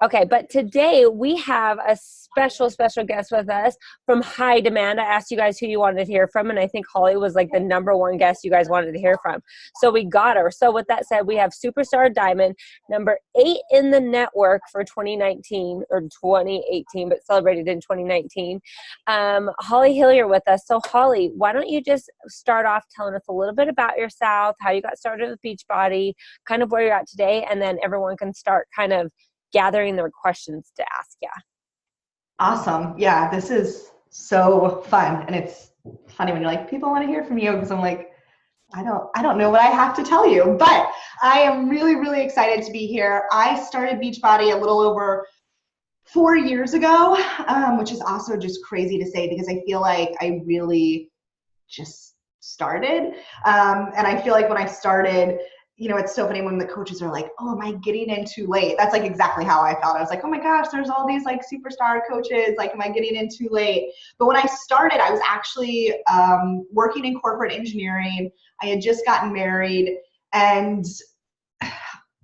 Okay, but today we have a special guest with us from High Demand. I asked you guys who you wanted to hear from, and I think Holly was like the number one guest you guys wanted to hear from. So we got her. So with that said, we have Superstar Diamond, number 8 in the network for 2019 or 2018, but celebrated in 2019. Holly Hillyer with us. So Holly, why don't you just start off telling us a little bit about yourself, how you got started with Beachbody, kind of where you're at today, and then everyone can start kind of gathering their questions to ask you. Awesome. Yeah, this is so fun. And it's funny when you're like, people want to hear from you, because I'm like, I don't know what I have to tell you, but I am really excited to be here. I started Beachbody a little over 4 years ago, which is also just crazy to say because I feel like I really just started. And I feel like when I started, it's so funny when the coaches are like, oh, am I getting in too late? That's like exactly how I felt. I was like, oh my gosh, there's all these like superstar coaches. Like, am I getting in too late? But when I started, I was actually working in corporate engineering. I had just gotten married, and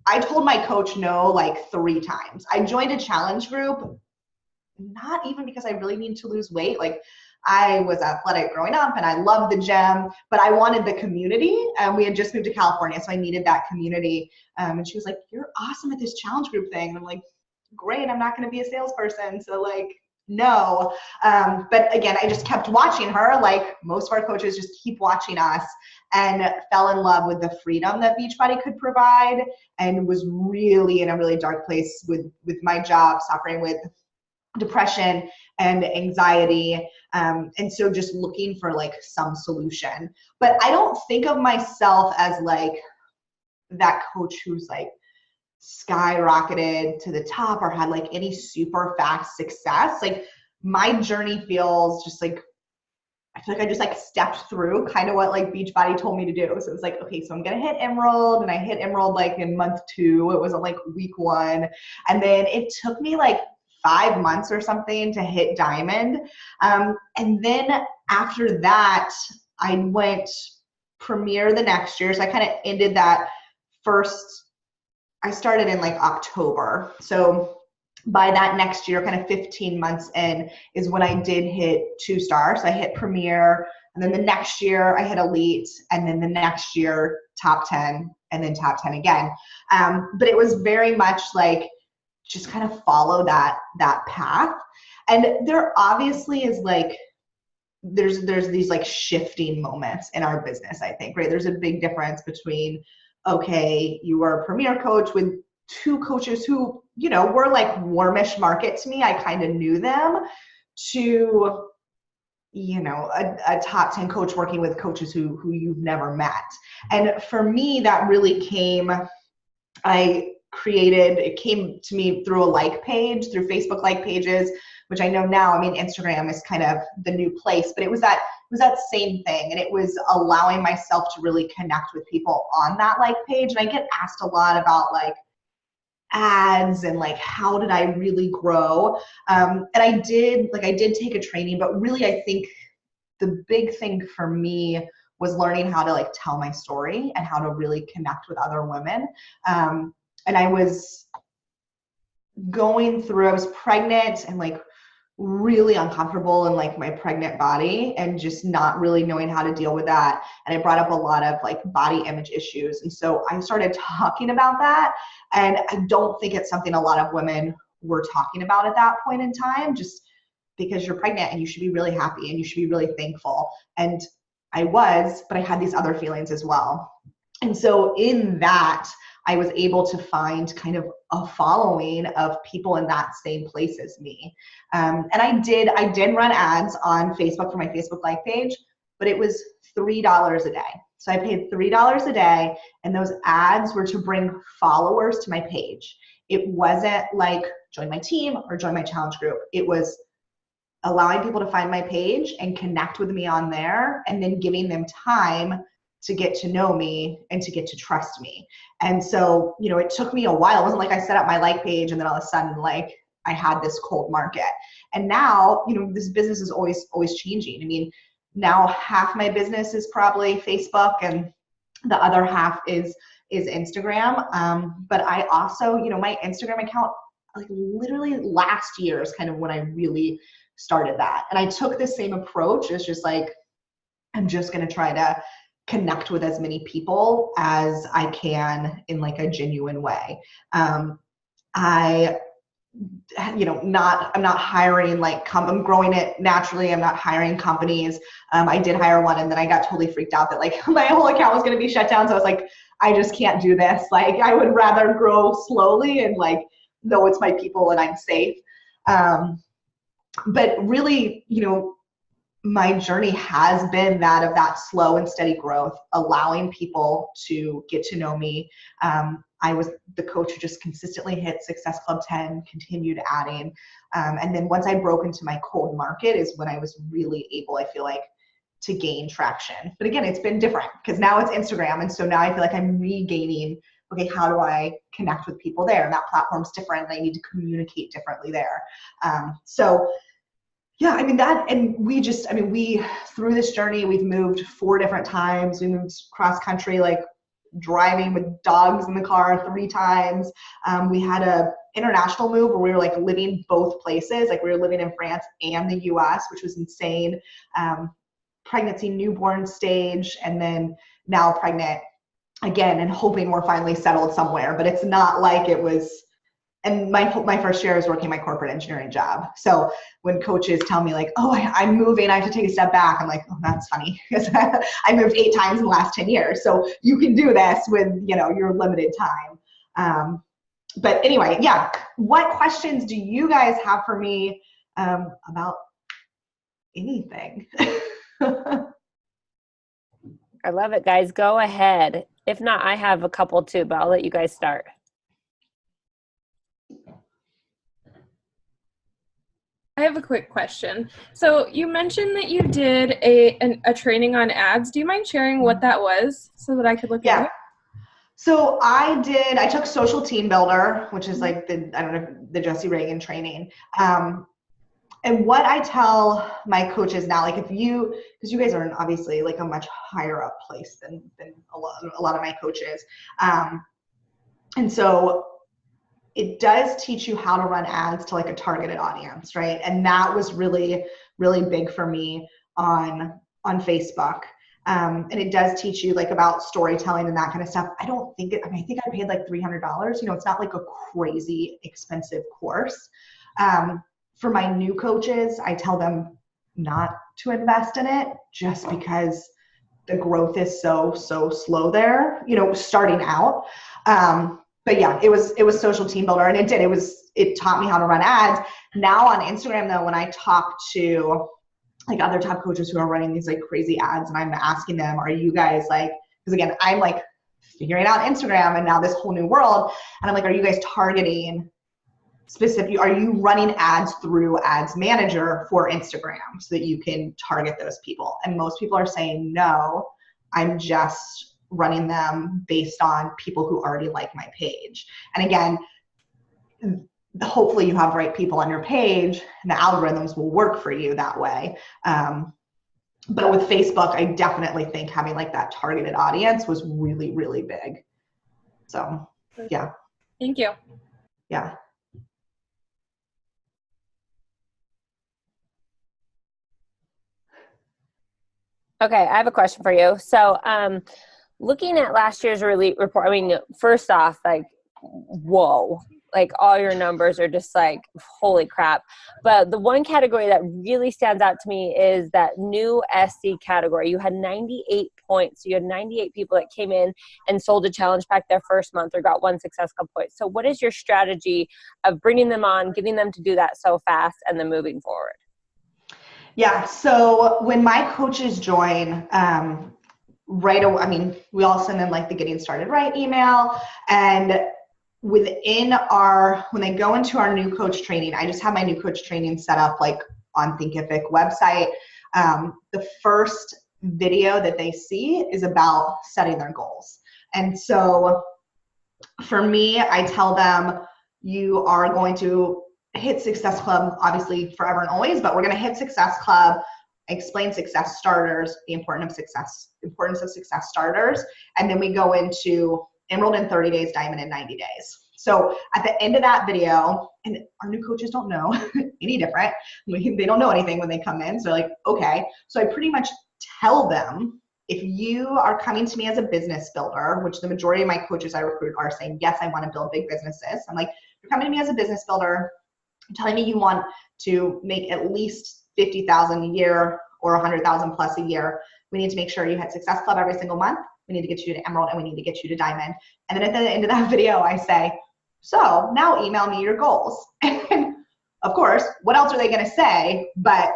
I told my coach no like 3 times. I joined a challenge group, not even because I really need to lose weight. Like, I was athletic growing up and I loved the gym, but I wanted the community. We had just moved to California, so I needed that community. And she was like, you're awesome at this challenge group thing. And I'm like, great, I'm not going to be a salesperson. So like, no. But again, I just kept watching her, like most of our coaches just keep watching us, and fell in love with the freedom that Beachbody could provide, and was really in a really dark place with my job, suffering with depression and anxiety, and so just looking for like some solution. But I don't think of myself as like that coach who's like skyrocketed to the top or had like any super fast success. Like, my journey feels just like, I feel like I just like stepped through kind of what like Beachbody told me to do. So it was like, okay, so I'm gonna hit Emerald, and I hit Emerald like in month 2. It wasn't like week 1, and then it took me like 5 months or something to hit Diamond. And then after that, I went Premier the next year. So I kind of ended that first, I started in like October. So by that next year, kind of 15 months in, is when I did hit 2 stars. So I hit Premier, and then the next year I hit Elite, and then the next year top 10, and then top 10 again. But it was very much like, just kind of follow that path. And there obviously is like, there's these like shifting moments in our business, I think, right? There's a big difference between, okay, you are a premier coach with 2 coaches who, were like warmish market to me. I kind of knew them, to, a top 10 coach working with coaches who you've never met. And for me, that really came, it came to me through a like page, through Facebook like pages, which I know now, I mean, Instagram is kind of the new place, but it was that same thing. And it was allowing myself to really connect with people on that like page. And I get asked a lot about like ads and like, how did I really grow? And I did take a training, but really I think the big thing for me was learning how to like tell my story and how to really connect with other women. And I was I was pregnant and like really uncomfortable in like my pregnant body, and just not really knowing how to deal with that. And it brought up a lot of like body image issues. And so I started talking about that. And I don't think it's something a lot of women were talking about at that point in time, just because you're pregnant and you should be really happy and you should be really thankful. And I was, but I had these other feelings as well. And so in that, I was able to find kind of a following of people in that same place as me. And I did run ads on Facebook for my Facebook like page, but it was $3 a day. So I paid $3 a day, and those ads were to bring followers to my page. It wasn't like join my team or join my challenge group. It was allowing people to find my page and connect with me on there, and then giving them time to get to know me and to get to trust me. And so, it took me a while. It wasn't like I set up my like page and then all of a sudden like I had this cold market. And now, this business is always changing. I mean, now half my business is probably Facebook and the other half is Instagram. But I also, my Instagram account, like literally last year is kind of when I really started that. And I took the same approach as just like, I'm just going to try to connect with as many people as I can in like a genuine way. I'm not hiring I'm growing it naturally. I'm not hiring companies. I did hire one and then I got totally freaked out that like my whole account was going to be shut down. So I was like, I just can't do this. Like I would rather grow slowly and like know it's my people and I'm safe. But really, my journey has been that of that slow and steady growth, allowing people to get to know me. I was the coach who just consistently hit Success Club 10, continued adding. And then once I broke into my cold market is when I was really able, I feel like, to gain traction. But again, it's been different because now it's Instagram. And so now I feel like I'm regaining, okay, how do I connect with people there? And that platform's different and I need to communicate differently there. Yeah, I mean we through this journey, we've moved 4 different times. We moved cross country, like driving with dogs in the car 3 times. We had a international move where we were like living both places. Like we were living in France and the US, which was insane. Pregnancy, newborn stage, and then now pregnant again and hoping we're finally settled somewhere. But it's not like it was. And my first year I was working my corporate engineering job. So when coaches tell me like, oh, I'm moving, I have to take a step back. I'm like, oh, that's funny because I moved 8 times in the last 10 years. So you can do this with, your limited time. But anyway, yeah. What questions do you guys have for me about anything? I love it, guys. Go ahead. If not, I have a couple too, but I'll let you guys start. I have a quick question. So you mentioned that you did a training on ads. Do you mind sharing what that was so that I could look at it? So I took Social Team Builder, which is like the Jesse Reagan training. And what I tell my coaches now, like because you guys are in obviously like a much higher up place than a lot of my coaches. And so it does teach you how to run ads to like a targeted audience, right? And that was really, really big for me on Facebook. And it does teach you like about storytelling and that kind of stuff. I think I paid like $300. It's not like a crazy expensive course. For my new coaches, I tell them not to invest in it just because the growth is so slow there, starting out. But yeah, it was Social Team Builder, and it taught me how to run ads. Now on Instagram though, when I talk to like other top coaches who are running these like crazy ads and I'm asking them, are you guys like, because again, I'm like figuring out Instagram and now this whole new world. And I'm like, are you guys targeting specific, are you running ads through Ads Manager for Instagram so that you can target those people? And most people are saying, no, I'm just running them based on people who already like my page. And again, hopefully you have the right people on your page and the algorithms will work for you that way. But with Facebook, I definitely think having like that targeted audience was really, really big. So yeah. Thank you. Yeah. Okay, I have a question for you. So, looking at last year's report, I mean, first off, like, whoa, like all your numbers are just like, holy crap. But the one category that really stands out to me is that new SC category. You had 98 points. You had 98 people that came in and sold a challenge pack their first month or got 1 Success Club point. So what is your strategy of bringing them on, getting them to do that so fast, and then moving forward? Yeah, so when my coaches join, right away, I mean, we all send them like the getting started right email, and when they go into our new coach training, I just have my new coach training set up like on Thinkific website. The first video that they see is about setting their goals. And so for me, I tell them you are going to hit Success Club, obviously forever and always, but we're going to hit Success Club, explain success starters, the importance of success starters. And then we go into Emerald in 30 days, Diamond in 90 days. So at the end of that video, And our new coaches don't know any different. They don't know anything when they come in. So they're like, okay. So I pretty much tell them, if you are coming to me as a business builder, which the majority of my coaches I recruit are saying, yes, I want to build big businesses. I'm like, you're coming to me as a business builder, telling me you want to make at least 50,000 a year or 100,000 plus a year. We need to make sure you hit Success Club every single month. We need to get you to Emerald, and we need to get you to Diamond. And then at the end of that video, I say, so now email me your goals. And of course, what else are they going to say? But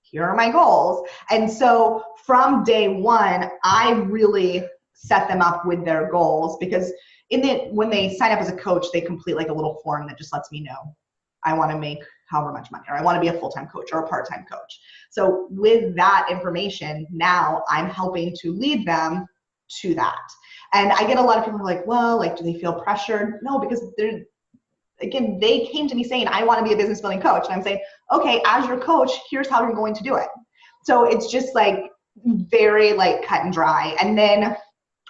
here are my goals. And so from day one, I really set them up with their goals, because when they sign up as a coach, they complete like a little form that just lets me know I want to make however much money, or I want to be a full-time coach or a part-time coach. So with that information, now I'm helping to lead them to that. And I get a lot of people who are like, well, like, do they feel pressured? No, because again, they came to me saying, I want to be a business building coach. And I'm saying, okay, as your coach, here's how you're going to do it. So it's just like very like cut and dry. And then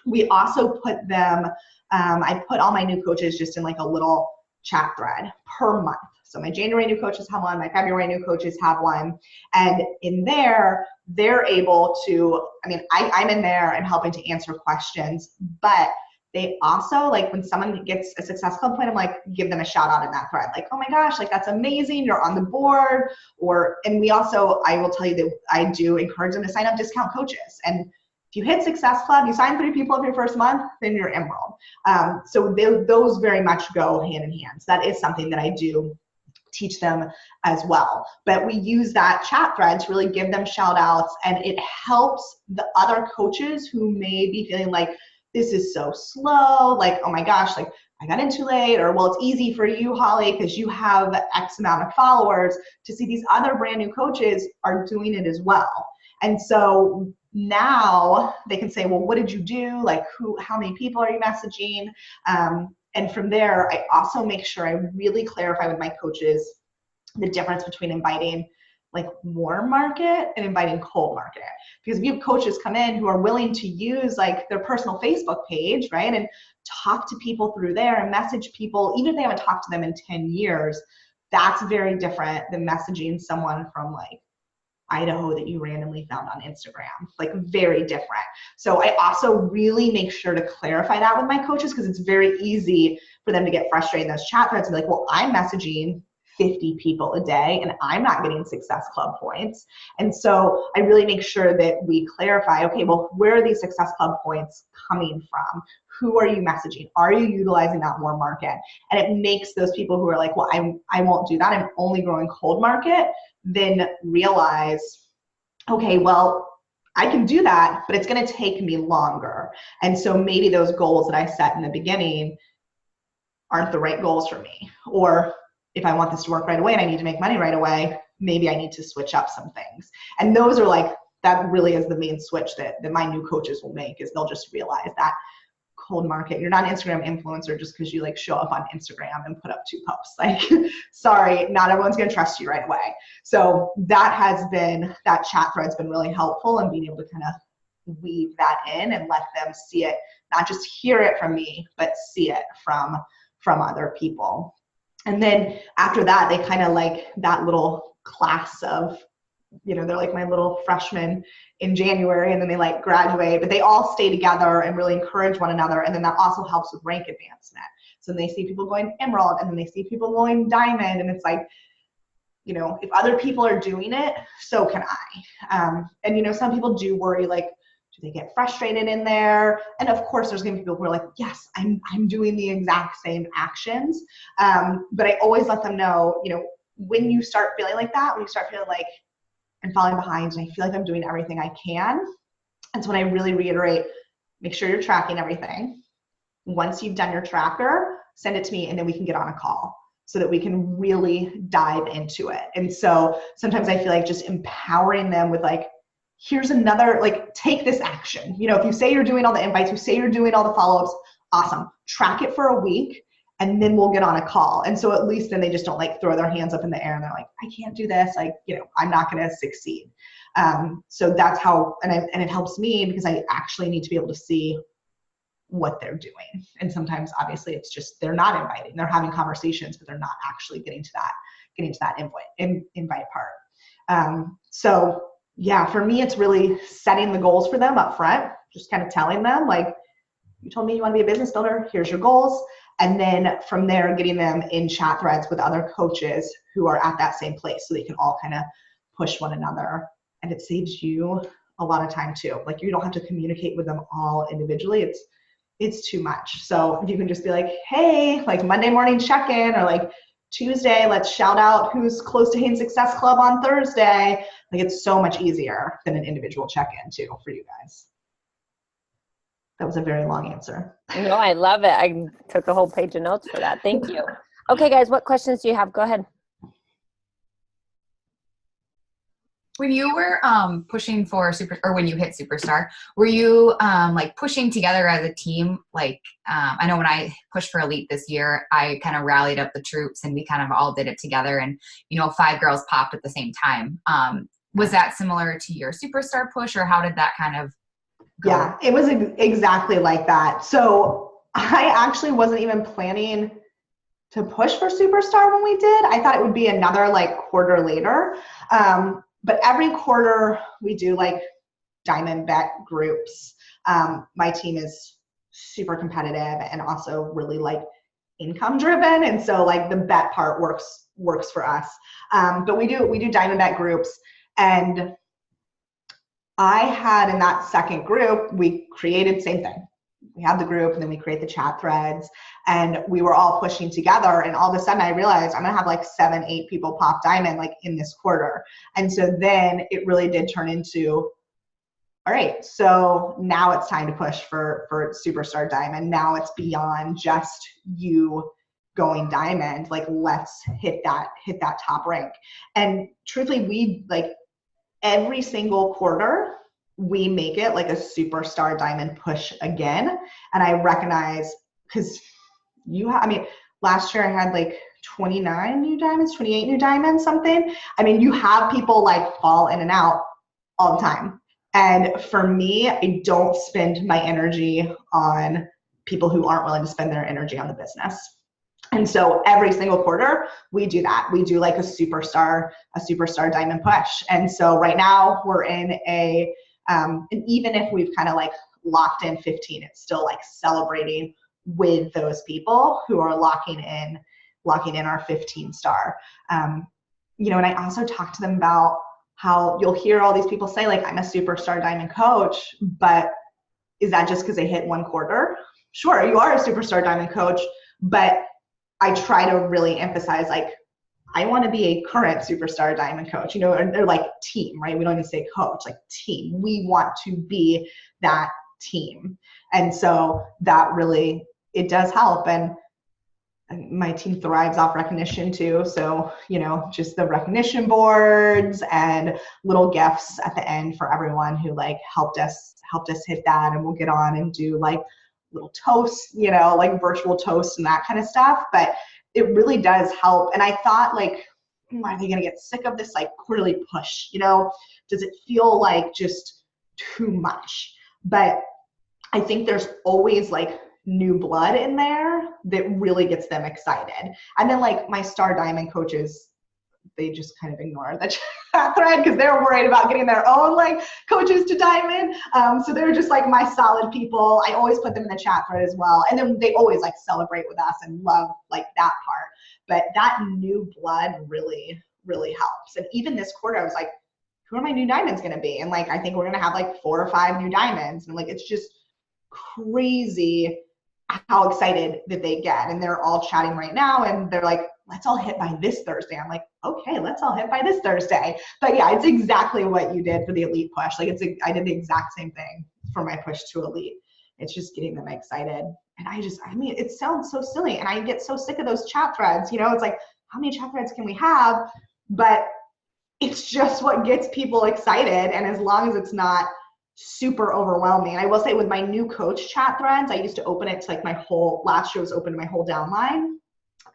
we also put them, I put all my new coaches just in like a little chat thread per month. So my January new coaches have one, my February new coaches have one. And in there, they're able to, I mean, I'm in there and helping to answer questions, but they also, like, when someone gets a Success Club point, I'm like, give them a shout out in that thread. Like, oh my gosh, like, that's amazing, you're on the board. And we also, I will tell you that I do encourage them to sign up discount coaches. And if you hit Success Club, you sign 3 people up your first month, then you're Emerald. So those very much go hand in hand. So that is something that I do teach them as well. But we use that chat thread to really give them shout outs, and it helps the other coaches who may be feeling like, this is so slow, like, oh my gosh, like, I got in too late, or, well, it's easy for you, Holly, because you have X amount of followers, to see these other brand new coaches are doing it as well. And so now they can say, well, what did you do? Like, how many people are you messaging? And from there, I also make sure I really clarify with my coaches the difference between inviting like warm market and inviting cold market. Because if you have coaches come in who are willing to use like their personal Facebook page, right, and talk to people through there and message people, even if they haven't talked to them in 10 years, that's very different than messaging someone from like Idaho that you randomly found on Instagram, like very different. So I also really make sure to clarify that with my coaches, because it's very easy for them to get frustrated in those chat threads and be like, well, I'm messaging 50 people a day and I'm not getting Success Club points. And so I really make sure that we clarify, okay, well, where are these Success Club points coming from? Who are you messaging? Are you utilizing that warm market? And it makes those people who are like, well, I won't do that, I'm only growing cold market, then realize, okay, well, I can do that, but it's going to take me longer. And so maybe those goals that I set in the beginning aren't the right goals for me. Or if I want this to work right away and I need to make money right away, maybe I need to switch up some things. And those are like, that really is the main switch that my new coaches will make, is they'll just realize that cold market, you're not an Instagram influencer just because you like show up on Instagram and put up 2 posts. Like, sorry, not everyone's going to trust you right away. So that chat thread's been really helpful in being able to kind of weave that in and let them see it, not just hear it from me, but see it from other people. And then after that, they kind of like that little class of, you know, they're like my little freshmen in January, and then they like graduate, but they all stay together and really encourage one another. And then that also helps with rank advancement. So they see people going Emerald, and then they see people going Diamond, and it's like, you know, if other people are doing it, so can I. And, you know, some people do worry, like, do they get frustrated in there? And of course, there's going to be people who are like, yes, I'm doing the exact same actions. But I always let them know, you know, when you start feeling like that, when you start feeling like I'm falling behind and I feel like I'm doing everything I can, and so when I really reiterate, make sure you're tracking everything. Once you've done your tracker, send it to me, and then we can get on a call so that we can really dive into it. And so sometimes I feel like just empowering them with like, here's another, like, take this action. You know, if you say you're doing all the invites, you say you're doing all the follow-ups, awesome. Track it for a week, and then we'll get on a call. And so at least then they just don't like throw their hands up in the air and they're like, I can't do this. Like, you know, I'm not going to succeed. So that's how, and it helps me because I actually need to be able to see what they're doing. And sometimes obviously it's just, they're not inviting, they're having conversations, but they're not actually getting to that invite part. So yeah, for me, it's really setting the goals for them up front, just kind of telling them like, you told me you want to be a business builder, here's your goals. And then from there, getting them in chat threads with other coaches who are at that same place so they can all kind of push one another. And it saves you a lot of time too. Like you don't have to communicate with them all individually. It's too much. So if you can just be like, hey, like Monday morning check-in, or like Tuesday, let's shout out who's close to Hanes Success Club on Thursday. Like it's so much easier than an individual check-in too for you guys. That was a very long answer. No, I love it. I took a whole page of notes for that. Thank you. Okay, guys, what questions do you have? Go ahead. When you were pushing for when you hit Superstar, were you like pushing together as a team? Like I know when I pushed for Elite this year, I kind of rallied up the troops and we kind of all did it together, and 5 girls popped at the same time. Was that similar to your Superstar push, or how did that kind of go? Yeah, it was exactly like that. So I actually wasn't even planning to push for Superstar when we did. I thought it would be another like quarter later. But every quarter we do like diamond bet groups. My team is super competitive and also really like income driven. And so like the bet part works for us. But we do diamond bet groups, and I had in that second group, we created same thing. We had the group and then we create the chat threads, and we were all pushing together. And all of a sudden I realized I'm going to have like 7-8 people pop diamond like in this quarter. And so then it really did turn into, all right, so now it's time to push for Superstar Diamond. Now it's beyond just you going diamond. Like let's hit that top rank. And truthfully, we like every single quarter, we make it like a Superstar Diamond push again. And I recognize, because last year I had like 29 new diamonds, 28 new diamonds, something. I mean, you have people like fall in and out all the time. And for me, I don't spend my energy on people who aren't willing to spend their energy on the business. And so every single quarter we do that. We do like a superstar diamond push. And so right now we're in and even if we've kind of like locked in 15, it's still like celebrating with those people who are locking in our 15 star. And I also talk to them about how you'll hear all these people say like, I'm a superstar diamond coach, but is that just because they hit one quarter? Sure, you are a superstar diamond coach, but I try to really emphasize like, I want to be a current superstar diamond coach, or like team, right? We don't even say coach, like team. We want to be that team. And so that really, it does help. And my team thrives off recognition too. So, just the recognition boards and little gifts at the end for everyone who like helped us hit that. And we'll get on and do like little toasts, like virtual toasts and that kind of stuff. But it really does help. And I thought like, are they going to get sick of this like quarterly push? Does it feel like just too much? But I think there's always like new blood in there that really gets them excited. And then like my star diamond coaches, they just kind of ignore the chat thread because they're worried about getting their own like coaches to diamond. So they're just like my solid people. I always put them in the chat thread as well. And then they always like celebrate with us and love like that part. But that new blood really, really helps. And even this quarter, I was like, who are my new diamonds going to be? And like, I think we're going to have like 4 or 5 new diamonds. And like, it's just crazy how excited that they get. And they're all chatting right now. And they're like, let's all hit by this Thursday. I'm like, okay, let's all hit by this Thursday. But yeah, it's exactly what you did for the Elite push. Like I did the exact same thing for my push to Elite. It's just getting them excited. And it sounds so silly. And I get so sick of those chat threads. It's like, how many chat threads can we have? But it's just what gets people excited. And as long as it's not super overwhelming. I will say with my new coach chat threads, I used to open it to like last year was open to my whole downline.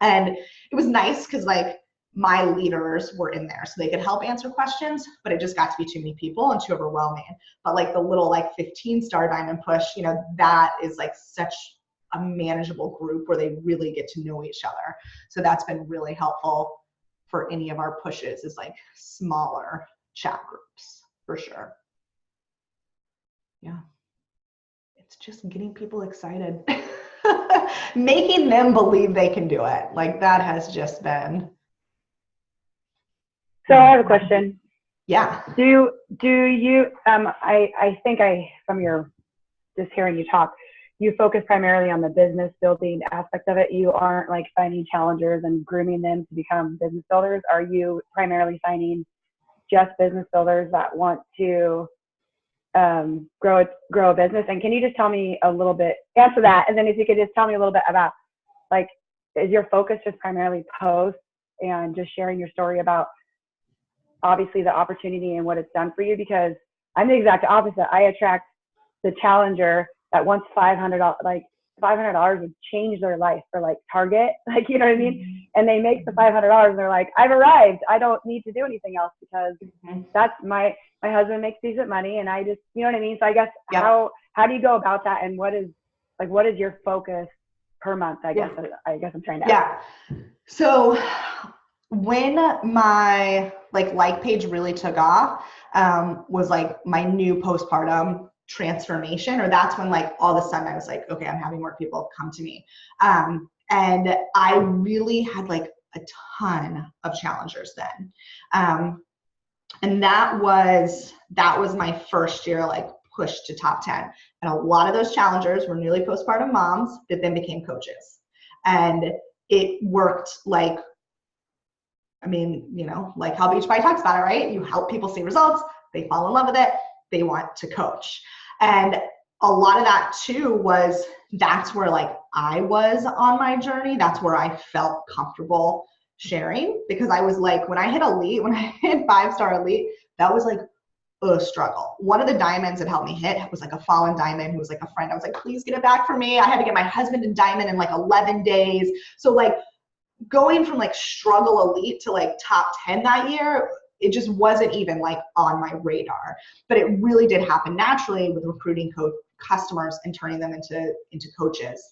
And it was nice because like my leaders were in there so they could help answer questions, but it just got to be too many people and too overwhelming. But like the little like 15-star diamond push, you know, that is like such a manageable group where they really get to know each other. So that's been really helpful for any of our pushes, is like smaller chat groups for sure. Yeah. It's just getting people excited, making them believe they can do it. Like that has just been. So I have a question. Yeah. Do you, I think from your, just hearing you talk, you focus primarily on the business building aspect of it. You aren't like finding challengers and grooming them to become business builders. Are you primarily finding just business builders that want to grow a business? And can you just tell me a little bit, answer that, and then if you could just tell me a little bit about, like, is your focus just primarily posts and just sharing your story about obviously the opportunity and what it's done for you? Because I'm the exact opposite. I attract the challenger that wants $500, like $500 would change their life for like Target, like, you know what I mean? And they make the $500 and they're like, I've arrived. I don't need to do anything else because that's my husband makes decent money and I just, you know what I mean? So I guess how do you go about that? And what is your focus per month? I guess I'm trying to ask. So when my like page really took off, was like my new postpartum transformation, or that's when like all of a sudden I was like, okay, I'm having more people come to me. And I really had like a ton of challengers then. And that was my first year, like push to top 10. And a lot of those challengers were newly postpartum moms that then became coaches. And it worked like, I mean, you know, like how Beachbody talks about it, right? You help people see results, they fall in love with it, they want to coach. And a lot of that too that's where like I was on my journey. That's where I felt comfortable sharing, because I was like, when I hit 5-star elite, that was like a struggle. One of the diamonds that helped me hit was like a fallen diamond who was like a friend. I was like, please get it back for me. I had to get my husband a diamond in like 11 days. So like going from like struggle elite to like top 10 that year, it just wasn't even like on my radar. But it really did happen naturally with recruiting customers and turning them into coaches.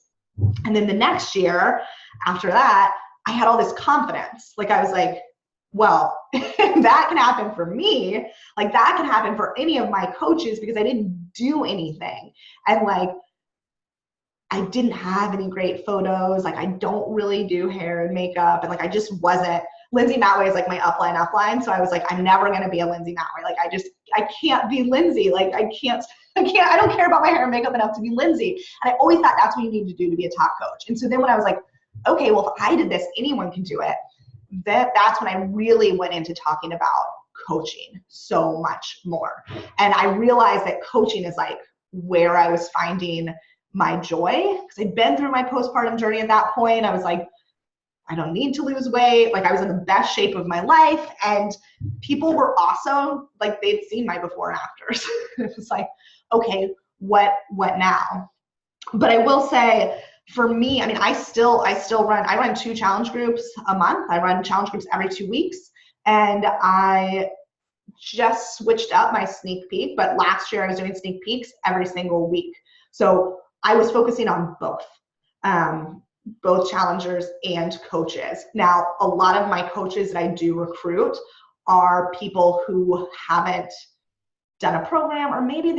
And then the next year after that, I had all this confidence. Like I was like, well, that can happen for me. Like that can happen for any of my coaches because I didn't do anything. And like, I didn't have any great photos. Like I don't really do hair and makeup. And like, I just wasn't, Lindsay Matway is like my upline. So I was like, I'm never going to be a Lindsay Matway. Like I can't be Lindsay. Like I don't care about my hair and makeup enough to be Lindsay. And I always thought that's what you need to do to be a top coach. And so then when I was like, okay, well, if I did this, anyone can do it. That's when I really went into talking about coaching so much more. And I realized that coaching is like where I was finding my joy, because I'd been through my postpartum journey at that point. I was like, I don't need to lose weight. Like I was in the best shape of my life, and people were awesome. Like they'd seen my before and afters. It was like, okay, what now? But I will say, for me, I mean, I run 2 challenge groups a month. I run challenge groups every 2 weeks, and I just switched up my sneak peek, but last year I was doing sneak peeks every single week. So I was focusing on both challengers and coaches. Now, a lot of my coaches that I do recruit are people who haven't done a program, or maybe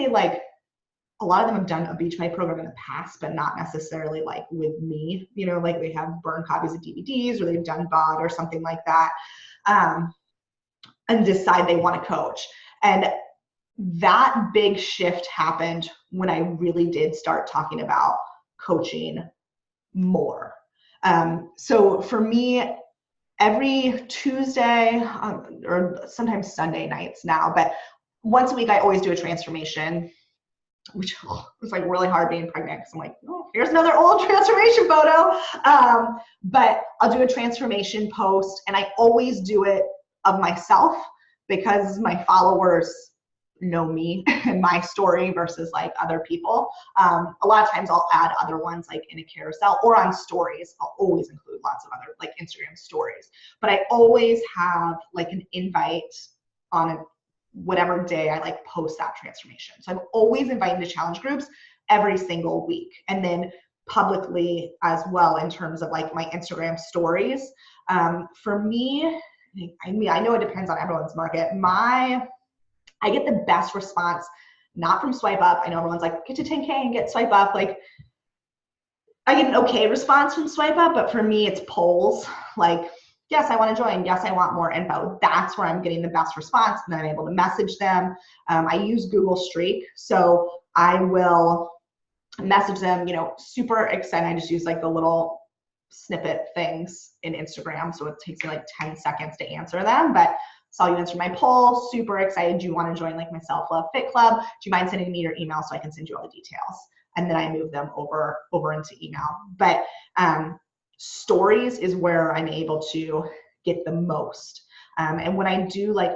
a lot of them have done a Beachbody program in the past, but not necessarily like with me, you know, like they have burned copies of DVDs or they've done BOD or something like that, and decide they want to coach. And that big shift happened when I really did start talking about coaching more. So for me, every Tuesday or sometimes Sunday nights now, but once a week, I always do a transformation, which was like really hard being pregnant because I'm like, oh, here's another old transformation photo. But I'll do a transformation post, and I always do it of myself because my followers know me and my story versus like other people. A lot of times I'll add other ones like in a carousel or on stories. I'll always include lots of other like Instagram stories, but I always have like an invite on whatever day I like post that transformation. So I'm always inviting to challenge groups every single week, and then publicly as well in terms of like my Instagram stories. For me, I mean, I know it depends on everyone's market. I get the best response, not from swipe up. I know everyone's like, get to 10K and get swipe up. Like, I get an okay response from swipe up, but for me, it's polls. Like, yes, I want to join. Yes, I want more info. That's where I'm getting the best response, and then I'm able to message them. I use Google Streak, so I will message them, you know, super excited. I just use like the little snippet things in Instagram, so it takes me like 10 seconds to answer them, but saw you answer my poll, super excited. Do you want to join like my Self-Love Fit Club? Do you mind sending me your email so I can send you all the details? And then I move them over into email. But stories is where I'm able to get the most. And when I do like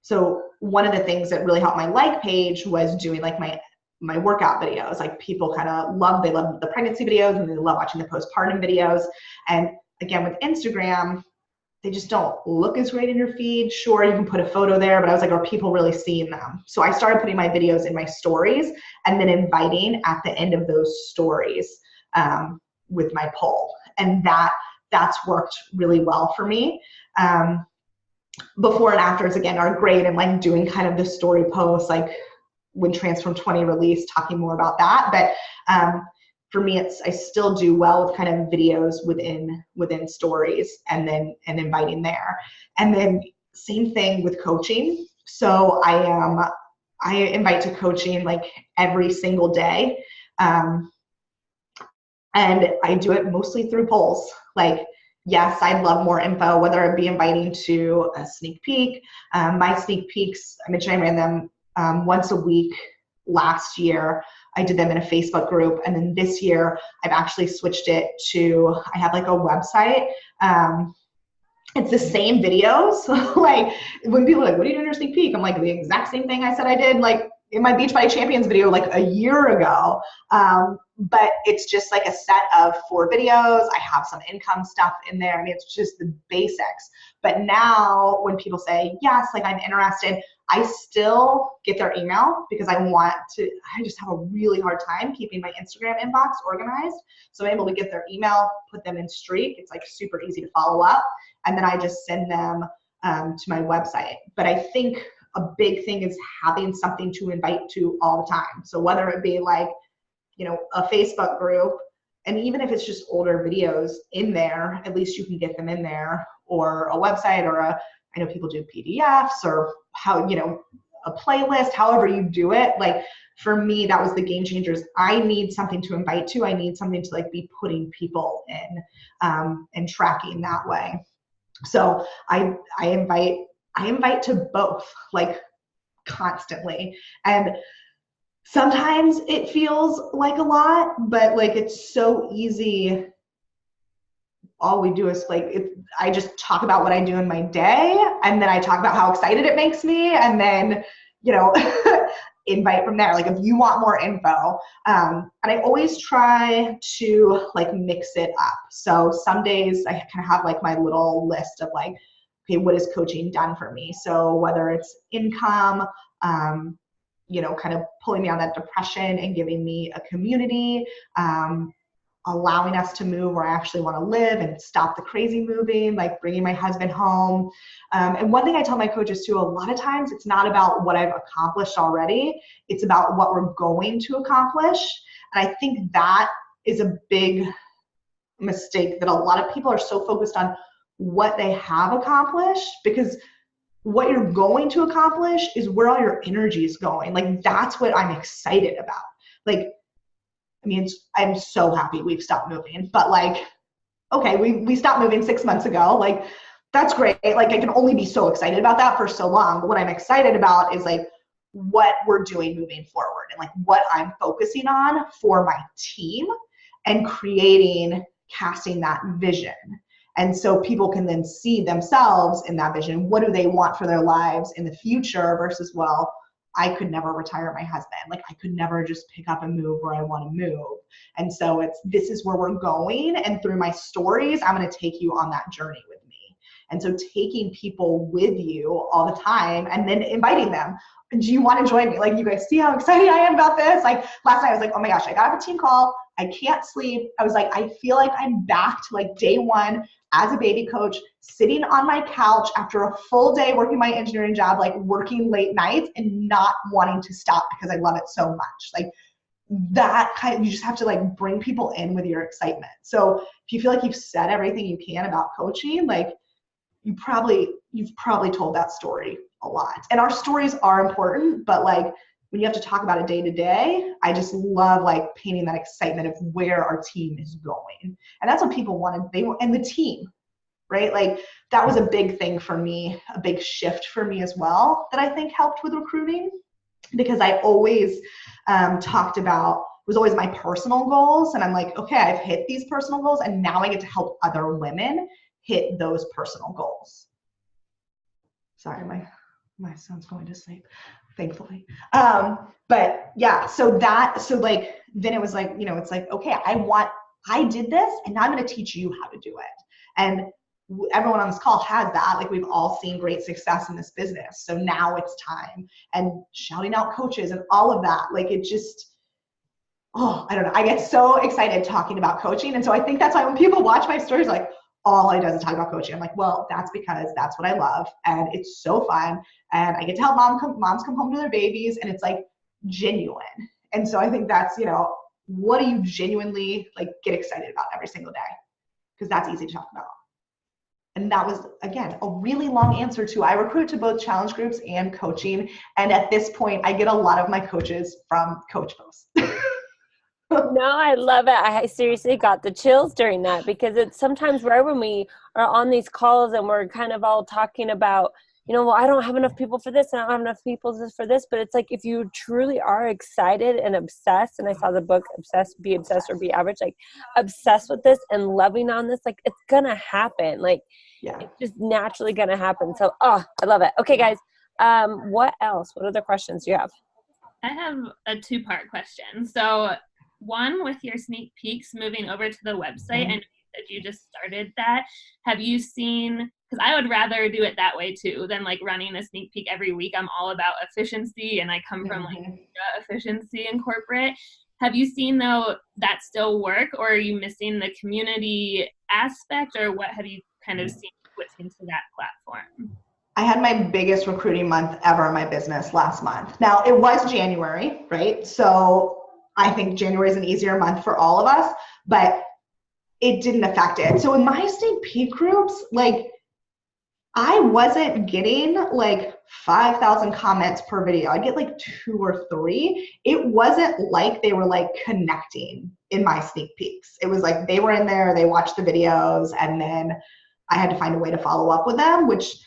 so one of the things that really helped my like page was doing like my workout videos. Like people kind of they love the pregnancy videos, and they love watching the postpartum videos. And again, with Instagram, they just don't look as great in your feed. Sure, you can put a photo there, but I was like, are people really seeing them? So I started putting my videos in my stories and then inviting at the end of those stories with my poll. And that's worked really well for me. Before and afters, again, are great, and like doing kind of the story posts, like when Transform 20 released, talking more about that. But for me, I still do well with kind of videos within stories and inviting there. And then same thing with coaching. So I invite to coaching like every single day. And I do it mostly through polls. Like, yes, I'd love more info, whether it be inviting to a sneak peek. My sneak peeks, I mentioned I ran them once a week last year. I did them in a Facebook group. And then this year I've actually switched it to, I have like a website. It's the same videos. Like when people are like, what are you doing in your sneak peek? I'm like, the exact same thing I said I did like in my Beachbody Champions video like a year ago. But it's just like a set of 4 videos. I have some income stuff in there. I mean, it's just the basics. But now when people say, yes, like I'm interested, I still get their email because I just have a really hard time keeping my Instagram inbox organized. So I'm able to get their email, put them in Streak. It's like super easy to follow up. And then I just send them to my website. But I think a big thing is having something to invite to all the time. So whether it be like, you know, a Facebook group, and even if it's just older videos in there, at least you can get them in there, or a website, or I know people do PDFs, or how, you know, a playlist, however you do it. Like for me, that was the game changers. I need something to invite to. I need something to like be putting people in and tracking that way. So I invite to both, like constantly. And sometimes it feels like a lot, but like it's so easy. All we do is like, I just talk about what I do in my day, and then I talk about how excited it makes me, and then, you know, invite from there. Like if you want more info, and I always try to like mix it up. So some days I kind of have like my little list of like, okay, what has coaching done for me? So whether it's income, you know, kind of pulling me out of that depression and giving me a community, allowing us to move where I actually want to live and stop the crazy moving, like bringing my husband home. And one thing I tell my coaches too, a lot of times it's not about what I've accomplished already, it's about what we're going to accomplish. And I think that is a big mistake, that a lot of people are so focused on what they have accomplished, because what you're going to accomplish is where all your energy is going. Like that's what I'm excited about. Like, I mean, I'm so happy we've stopped moving, but like, okay, we stopped moving 6 months ago. Like, that's great. Like, I can only be so excited about that for so long. But what I'm excited about is like what we're doing moving forward, and like what I'm focusing on for my team, and casting that vision. And so people can then see themselves in that vision. What do they want for their lives in the future versus, well, I could never retire my husband. Like I could never just pick up and move where I want to move. And so this is where we're going. And through my stories, I'm going to take you on that journey with me. And so taking people with you all the time and then inviting them, do you want to join me? Like, you guys see how excited I am about this? Like last night I was like, oh my gosh, I got off a team call. I can't sleep. I was like, I feel like I'm back to like day one as a baby coach, sitting on my couch after a full day working my engineering job, like working late nights and not wanting to stop because I love it so much. Like that kind of, you just have to like bring people in with your excitement. So if you feel like you've said everything you can about coaching, like you've probably told that story a lot. And our stories are important, but like when you have to talk about it day to day, I just love like painting that excitement of where our team is going. And that's what people wanted. And the team, right? Like that was a big thing for me, a big shift for me as well that I think helped with recruiting, because I always was always my personal goals. And I'm like, okay, I've hit these personal goals and now I get to help other women hit those personal goals. Sorry, my son's going to sleep, thankfully. But yeah, so like, then it was like, it's like, okay, I did this and now I'm going to teach you how to do it. And everyone on this call has that. Like we've all seen great success in this business. So now it's time, and shouting out coaches and all of that. Like it just, I don't know. I get so excited talking about coaching. And so I think that's why when people watch my stories, like, all I do is talk about coaching. I'm like, well, that's because that's what I love. And it's so fun. And I get to help moms come home to their babies. And it's like genuine. And so I think that's, what do you genuinely like get excited about every single day? Because that's easy to talk about. And that was, again, a really long answer to, I recruit to both challenge groups and coaching. And at this point, I get a lot of my coaches from coach posts. No, I love it. I seriously got the chills during that, because it's sometimes rare when we are on these calls and we're kind of all talking about, well, I don't have enough people for this and I don't have enough people for this. But it's like, if you truly are excited and obsessed, and I saw the book, Be Obsessed or Be Average, like obsessed with this and loving on this, like it's going to happen. Like it's just naturally going to happen. So, I love it. Okay, guys. What else? What other questions do you have? I have a 2-part question. So one, with your sneak peeks moving over to the website, and that you just started that, have you seen, because I would rather do it that way too than like running a sneak peek every week. I'm all about efficiency, and I come from like efficiency in corporate. Have you seen though that still work, or are you missing the community aspect, or what have you kind of seen switching to that platform? I had my biggest recruiting month ever in my business last month. Now it was January, right? So I think January is an easier month for all of us, but it didn't affect it. So in my sneak peek groups, like I wasn't getting like 5,000 comments per video. I get like 2 or 3. It wasn't like they were like connecting in my sneak peeks. It was like they were in there, they watched the videos, and then I had to find a way to follow up with them, which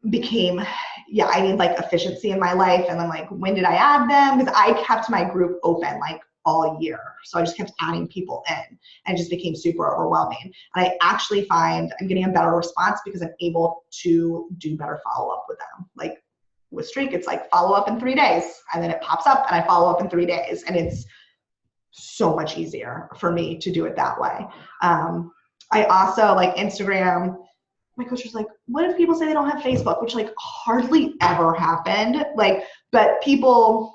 became, I need like efficiency in my life. And then like, when did I add them? Because I kept my group open like all year. So I just kept adding people in, and it just became super overwhelming. And I actually find I'm getting a better response because I'm able to do better follow-up with them. Like with Streak, it's like follow up in 3 days, and then it pops up and I follow up in 3 days. And it's so much easier for me to do it that way. I also like Instagram. My coach was like, what if people say they don't have Facebook? Which like hardly ever happened. Like, but people,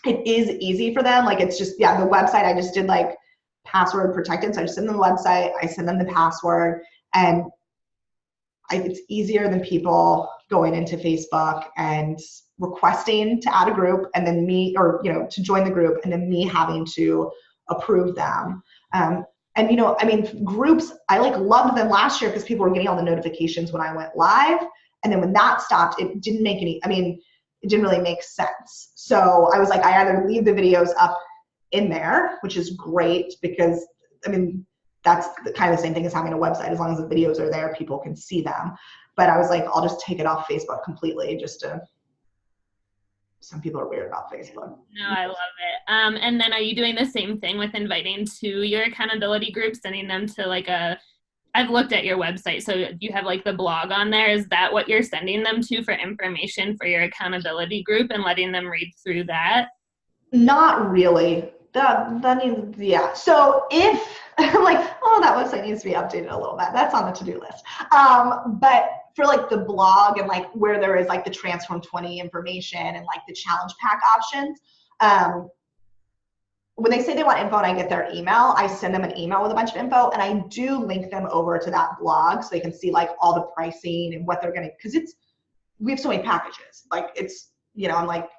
it is easy for them. Like it's just, the website, I just did like password protected. So I just send them the website, I send them the password, and it's easier than people going into Facebook and requesting to add a group, and then me, or, to join the group, and then me having to approve them. And groups, I like loved them last year because people were getting all the notifications when I went live. And then when that stopped, it didn't make it didn't really make sense. So I was like, I either leave the videos up in there, which is great because, that's kind of the same thing as having a website. As long as the videos are there, people can see them. But I was like, I'll just take it off Facebook completely, some people are weird about Facebook. No, I love it. And then are you doing the same thing with inviting to your accountability group, sending them to like a I've looked at your website. So you have like the blog on there. Is that what you're sending them to for information for your accountability group and letting them read through that? Not really. That needs, yeah. So if I'm like, oh, that website needs to be updated a little bit, that's on the to-do list. But for like the blog and like where there is like the Transform 20 information and like the challenge pack options, when they say they want info and I get their email, I send them an email with a bunch of info, and I do link them over to that blog so they can see like all the pricing and what they're gonna, because we have so many packages. Like it's, you know,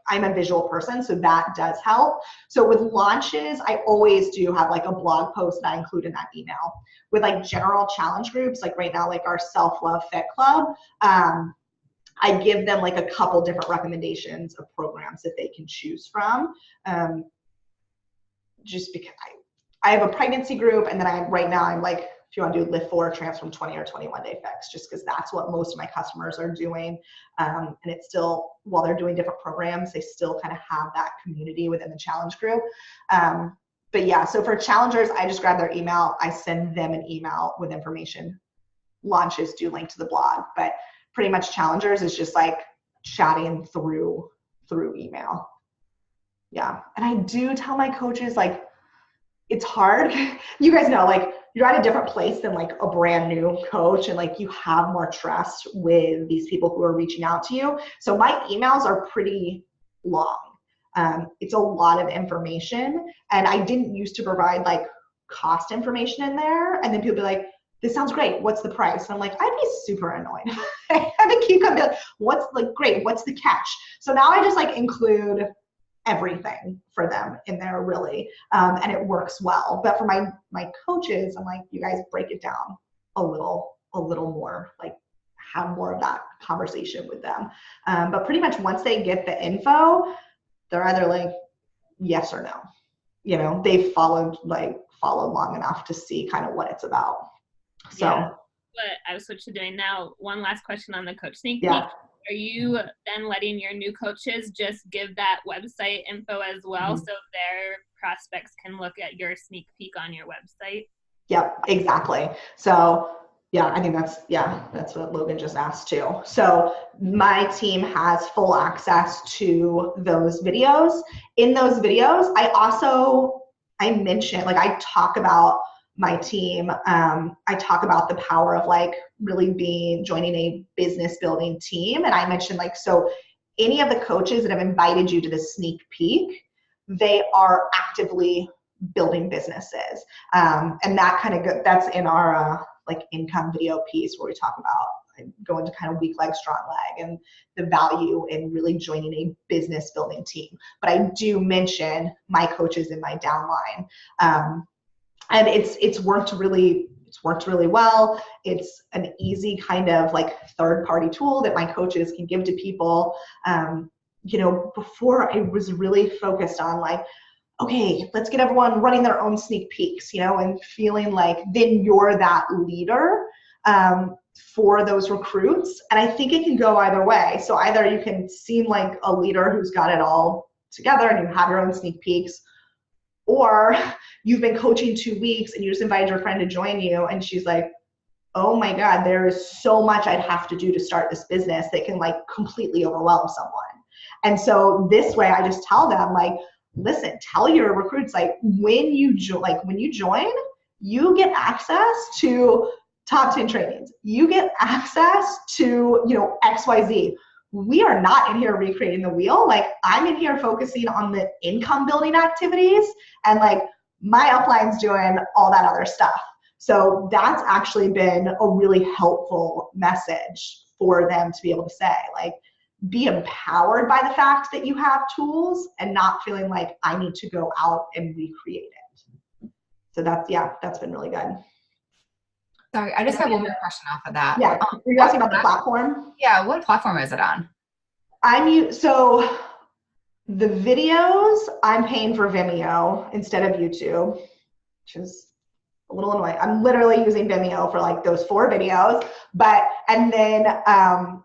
I'm a visual person, so that does help. So with launches, I always do have like a blog post that I include in that email. With like general challenge groups, like right now, like our Self-Love Fit Club, I give them like a couple different recommendations of programs that they can choose from. Just because I have a pregnancy group, and then right now I'm like, if you want to do Lift 4, Transform 20, or 21 Day Fix, just because that's what most of my customers are doing. And it's still, while they're doing different programs, they still kind of have that community within the challenge group. But yeah, so for challengers, I just grab their email, I send them an email with information. Launches do link to the blog, but pretty much challengers is just like chatting through email. Yeah. And I do tell my coaches, like, it's hard. You guys know, like, you're at a different place than like a brand new coach, and like you have more trust with these people who are reaching out to you. So my emails are pretty long. It's a lot of information, and I didn't used to provide like cost information in there. And then people be like, this sounds great. What's the price? And I'm like, I'd be super annoyed. I have to keep coming, like, what's like, great. What's the catch? So now I just like include everything for them in there, really, and it works well. But for my coaches, I'm like, you guys break it down a little more, like have more of that conversation with them. But pretty much once they get the info, they're either like yes or no. You know, they've followed long enough to see kind of what it's about. So yeah. But I was switched to doing now. One last question on the coach sneak peek. Yeah. Are you then letting your new coaches just give that website info as well, so their prospects can look at your sneak peek on your website? Yep, exactly. So yeah, I think that's what Logan just asked too. So my team has full access to those videos. In those videos, I mention, like, I talk about my team. I talk about the power of like really joining a business building team. And I mentioned, like, so any of the coaches that have invited you to the sneak peek, they are actively building businesses. And that kind of that's in our like income video piece where we talk about go into kind of weak leg, strong leg, and the value in really joining a business building team. But I do mention my coaches in my downline. And it's worked really well. It's an easy kind of like third-party tool that my coaches can give to people. You know, before I was really focused on like, okay, let's get everyone running their own sneak peeks, you know, and feeling like then you're that leader for those recruits. And I think it can go either way. So either you can seem like a leader who's got it all together and you have your own sneak peeks, or you've been coaching 2 weeks and you just invited your friend to join you and she's like, oh my God, there is so much I'd have to do to start this business that can like completely overwhelm someone. And so this way I just tell them, like, listen, tell your recruits, like, when you join, you get access to top 10 trainings. You get access to, you know, XYZ. We are not in here recreating the wheel. Like, I'm in here focusing on the income building activities, and like my upline's doing all that other stuff. So that's actually been a really helpful message for them to be able to say, like, be empowered by the fact that you have tools and not feeling like I need to go out and recreate it. So that's been really good. Sorry, I just have one more question off of that. Yeah, you're asking about the platform? Yeah, what platform is it on? So the videos, I'm paying for Vimeo instead of YouTube, which is a little annoying. I'm literally using Vimeo for like those 4 videos, and then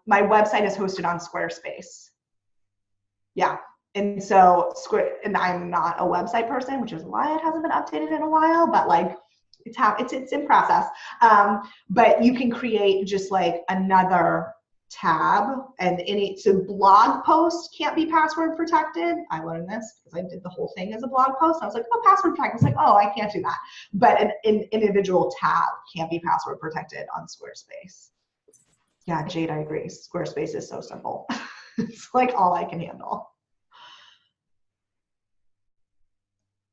my website is hosted on Squarespace. Yeah, and so and I'm not a website person, which is why it hasn't been updated in a while, but like it's in process. But you can create just like another tab, and so blog posts can't be password protected. I learned this because I did the whole thing as a blog post. I was like, oh, password protected. I was like, oh, I can't do that. But an individual tab can't be password protected on Squarespace. Yeah, Jade, I agree. Squarespace is so simple. It's like all I can handle.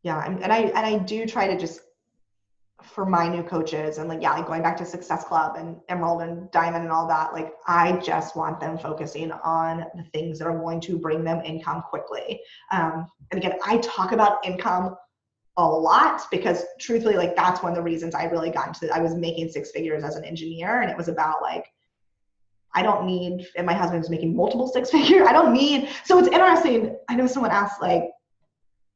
Yeah, and I do try to just, for my new coaches and like, yeah, like going back to Success Club and Emerald and Diamond and all that, like I just want them focusing on the things that are going to bring them income quickly. And again, I talk about income a lot because truthfully, like that's one of the reasons I really got into it. I was making 6 figures as an engineer, and it was about like, I don't need, and my husband was making multiple 6 figure. I don't need, so it's interesting. I know someone asked like,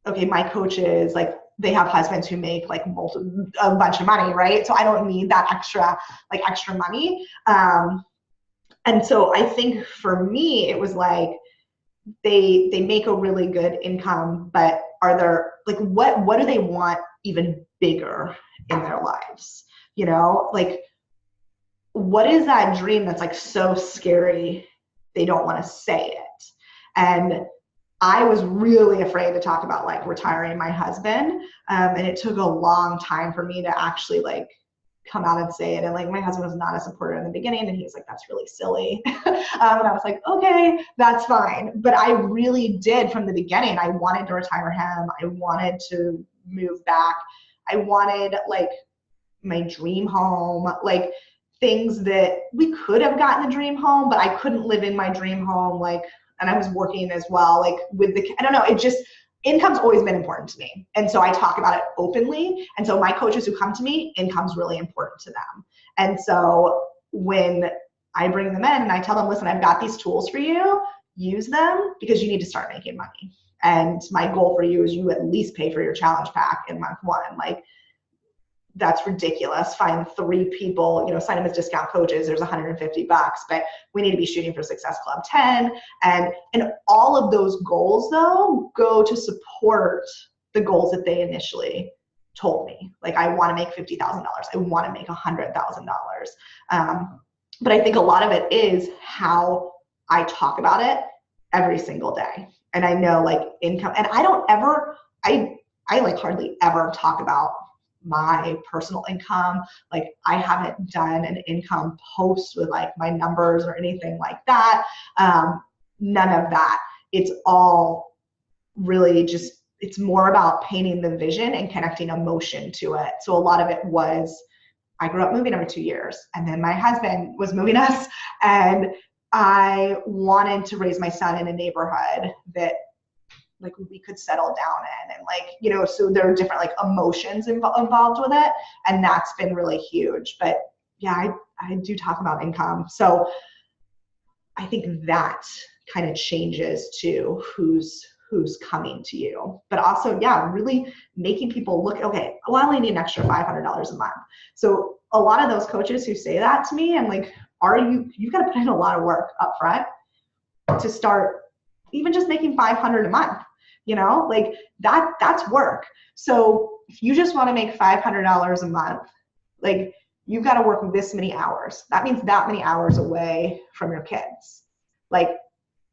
okay, my coaches, like they have husbands who make like a bunch of money, right? So I don't need that extra money. And so I think for me, it was like, they make a really good income, but are there like, what do they want even bigger in their lives? You know, like what is that dream that's like so scary they don't want to say it? And I was really afraid to talk about like retiring my husband. And it took a long time for me to actually like come out and say it. And like my husband was not a supporter in the beginning, and he's like, that's really silly. And I was like, okay, that's fine. But I really did from the beginning. I wanted to retire him. I wanted to move back. I wanted like my dream home, like things that we could have gotten the dream home, but I couldn't live in my dream home. Like, and I was working as well, like with I don't know, it just, income's always been important to me. And so I talk about it openly. And so my coaches who come to me, income's really important to them. And so when I bring them in and I tell them, listen, I've got these tools for you, use them because you need to start making money. And my goal for you is you at least pay for your challenge pack in month 1. Like, that's ridiculous. Find 3 people, you know, sign them as discount coaches. There's $150, but we need to be shooting for Success Club 10. And all of those goals though, go to support the goals that they initially told me. Like, I want to make $50,000. I want to make $100,000. But I think a lot of it is how I talk about it every single day. And I know like income, and I don't ever, I like hardly ever talk about my personal income. Like, I haven't done an income post with like my numbers or anything like that. None of that. It's all really just, it's more about painting the vision and connecting emotion to it. So a lot of it was, I grew up moving every 2 years, and then my husband was moving us, and I wanted to raise my son in a neighborhood that like we could settle down in, and like, you know, so there are different like emotions involved with it. And that's been really huge. But yeah, I do talk about income. So I think that kind of changes to who's coming to you. But also, yeah, really making people look, okay, well, I only need an extra $500 a month. So a lot of those coaches who say that to me, I'm like, you've got to put in a lot of work up front to start even just making $500 a month. You know, like that's work. So if you just want to make $500 a month, like you've got to work this many hours. That means that many hours away from your kids. Like,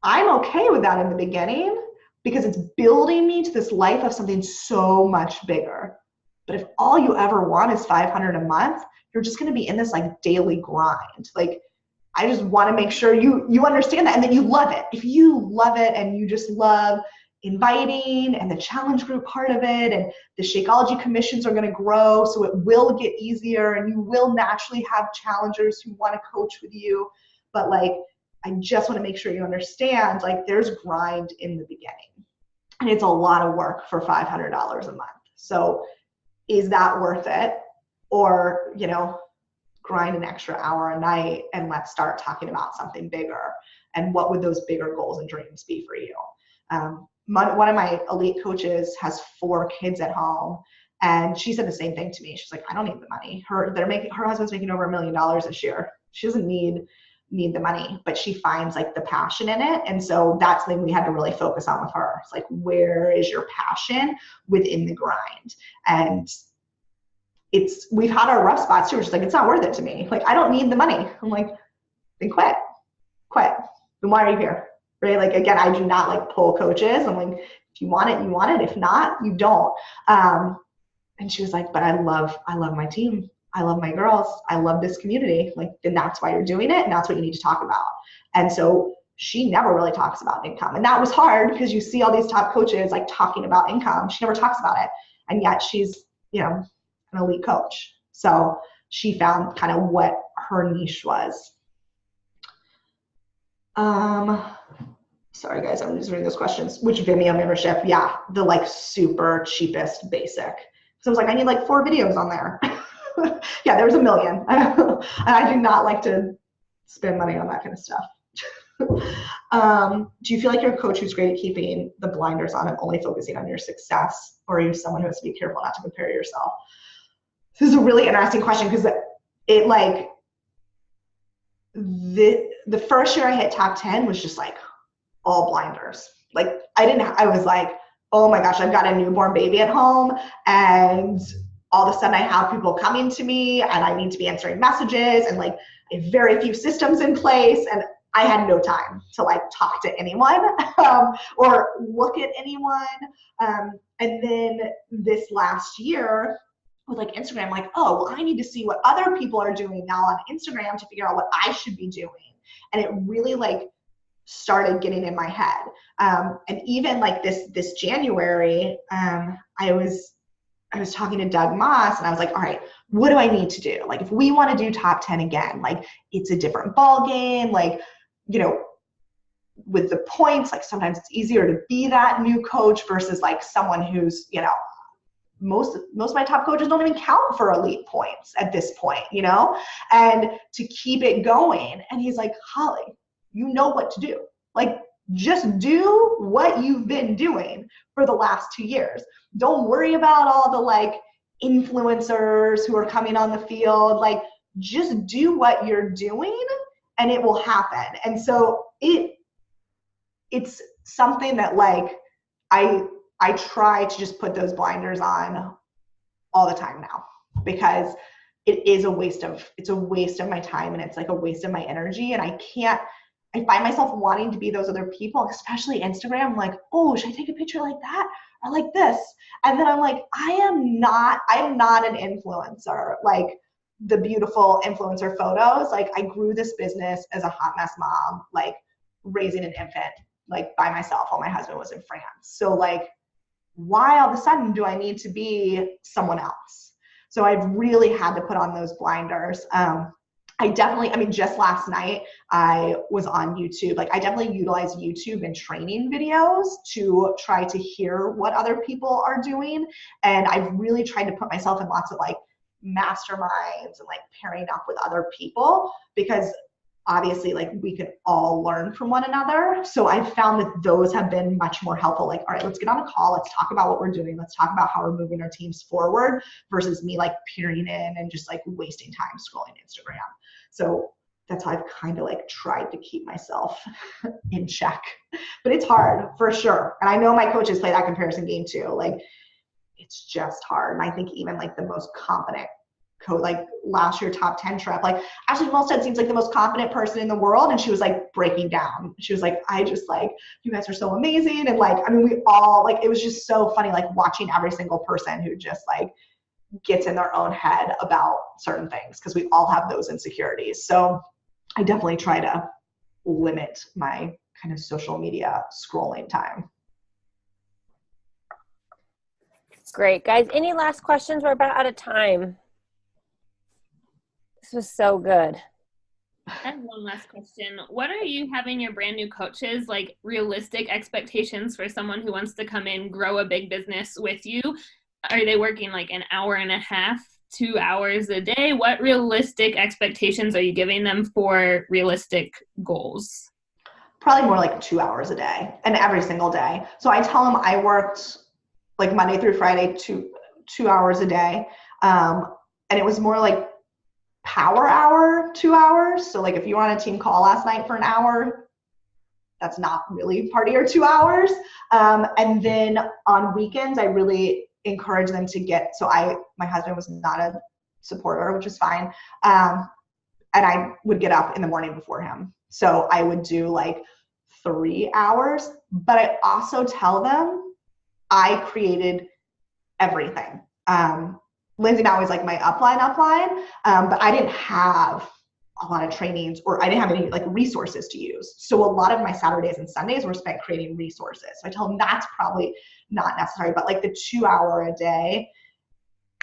I'm okay with that in the beginning because it's building me to this life of something so much bigger. But if all you ever want is $500 a month, you're just going to be in this like daily grind. Like, I just want to make sure you understand that and that you love it. If you love it and you just love inviting and the challenge group part of it, and the Shakeology commissions are going to grow, so it will get easier and you will naturally have challengers who want to coach with you. But like, I just want to make sure you understand, like, there's grind in the beginning, and it's a lot of work for $500 a month. So is that worth it? Or, you know, grind an extra hour a night and let's start talking about something bigger. And what would those bigger goals and dreams be for you? One of my elite coaches has 4 kids at home, and she said the same thing to me. She's like, I don't need the money. Her husband's making over $1 million this year. She doesn't need the money, but she finds like the passion in it. And so that's the thing we had to really focus on with her. It's like, where is your passion within the grind? And we've had our rough spots too. She's like, it's not worth it to me. Like, I don't need the money. I'm like, then quit. Then why are you here? Right? Like, again, I do not like pull coaches. I'm like, if you want it, you want it. If not, you don't. And she was like, but I love my team. I love my girls. I love this community. Like, then that's why you're doing it. And that's what you need to talk about. And so she never really talks about income. And that was hard because you see all these top coaches like talking about income. She never talks about it. And yet she's, an elite coach. So she found kind of what her niche was. Sorry guys, I'm just reading those questions. Which Vimeo membership? Yeah, the like super cheapest basic. So I was like, I need like 4 videos on there. Yeah, there was a million. And I do not like to spend money on that kind of stuff. Do you feel like you're a coach who's great at keeping the blinders on and only focusing on your success? Or are you someone who has to be careful not to compare yourself? This is a really interesting question because it like, the first year I hit top 10 was just like all blinders. Like I was like, oh my gosh, I've got a newborn baby at home and all of a sudden I have people coming to me and I need to be answering messages and like very few systems in place. And I had no time to like talk to anyone or look at anyone. And then this last year with like Instagram, like, oh, well, I need to see what other people are doing now on Instagram to figure out what I should be doing. And it really like started getting in my head. And even like this January, I was talking to Doug Moss and I was like, all right, what do I need to do? Like, if we want to do top 10 again, like it's a different ball game. Like, with the points, like sometimes it's easier to be that new coach versus like someone who's, most of my top coaches don't even count for elite points at this point, and to keep it going. And he's like, Holly, you know what to do. Like, just do what you've been doing for the last 2 years. Don't worry about all the like influencers who are coming on the field. Like, just do what you're doing and it will happen. And so it's something that like, I try to just put those blinders on all the time now because it's a waste of my time and it's like a waste of my energy. And I find myself wanting to be those other people, especially Instagram. I'm like, oh, should I take a picture like that or like this? And then I'm like, I'm not an influencer, like the beautiful influencer photos. Like, I grew this business as a hot mess mom, like raising an infant, like by myself while my husband was in France. So like, why all of a sudden do I need to be someone else? So I've really had to put on those blinders. Just last night I was on YouTube. Like, I definitely utilize YouTube and training videos to try to hear what other people are doing. And I've really tried to put myself in lots of like masterminds and like pairing up with other people because obviously like we can all learn from one another. So I've found that those have been much more helpful. Like, all right, let's get on a call. Let's talk about what we're doing. Let's talk about how we're moving our teams forward versus me like peering in and just like wasting time scrolling Instagram. So that's how I've kind of like tried to keep myself in check, but it's hard for sure. And I know my coaches play that comparison game too. Like, it's just hard. And I think even like the most confident like last year top 10 trip, like Ashley Molstead seems like the most confident person in the world, and she was like breaking down. She was like, I just like, you guys are so amazing. And like, I mean, we all like, it was just so funny like watching every single person who just like gets in their own head about certain things, because we all have those insecurities. So I definitely try to limit my kind of social media scrolling time. Great, guys. Any last questions? We're about out of time. This was so good. I have one last question. What are you having your brand new coaches, like realistic expectations for someone who wants to come in, grow a big business with you? Are they working like an hour and a half, 2 hours a day? What realistic expectations are you giving them for realistic goals? Probably more like 2 hours a day and every single day. So I tell them I worked like Monday through Friday, two hours a day. And it was more like power hour, 2 hours. So like if you were on a team call last night for an hour, that's not really part of your 2 hours. And then on weekends, I really encourage them to get, my husband was not a supporter, which is fine. And I would get up in the morning before him. So I would do like 3 hours, but I also tell them I created everything. Lindsay now is like my upline, but I didn't have a lot of trainings, or I didn't have any like resources to use. So a lot of my Saturdays and Sundays were spent creating resources. So I tell them that's probably not necessary, but like the 2 hour a day,